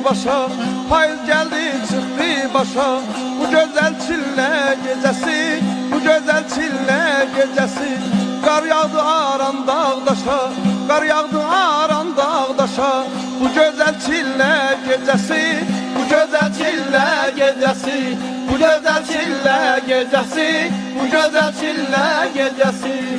başa, payız geldi çıktı başa. Bu güzel çille gecesi, bu güzel çille gecesi. Kar yağdı aran dağdaşa, kar yağdı aran dağdaşa. Bu güzel çille gecesi, bu güzel çille gecesi. Bu güzel çille gecesi, bu güzel çille gecesi.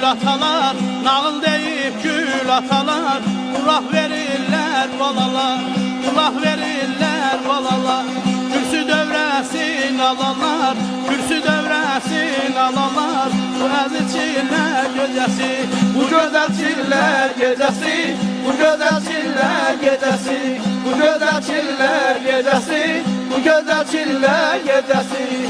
Atalar, nağıl deyip gül atalar, ulah verirler balalar, ulah verirler balalar. Kürsü dövresin alalar, kürsü dövresin alalar. Bu əziz çiller gecesi, bu güzel çiller gecesi, bu güzel çiller gecesi, bu güzel çiller gecesi, bu güzel çiller gecesi.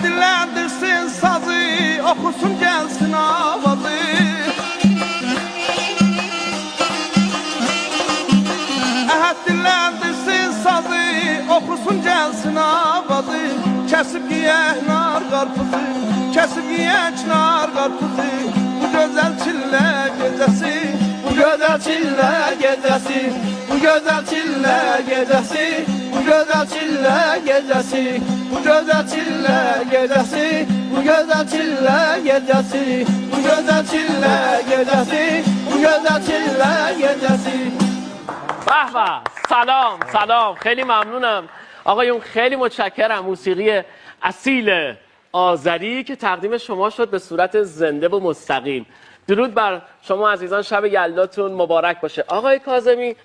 Dillendirsin sazı, okusun gelsin avazı. Dillendirsin sazı, okusun gelsin avazı. Kesip yiyek nar karpuzu, kesip yiyek nar karpuzu. Bu güzel çille gecesi, bu güzel çille gecesi, bu güzel çille gecesi, bu güzel çille gecesi, bu güzel çille gecesi, bu güzel çille gecesi, bu güzel çille gecesi, bu güzel çille gecesi. به به سلام سلام خیلی ممنونم آقایون خیلی متشکرم موسیقی اصیل آذری که تقدیم شما شد به صورت زنده و مستقیم درود بر شما عزیزان شب یلداتون مبارک باشه آقای کاظمی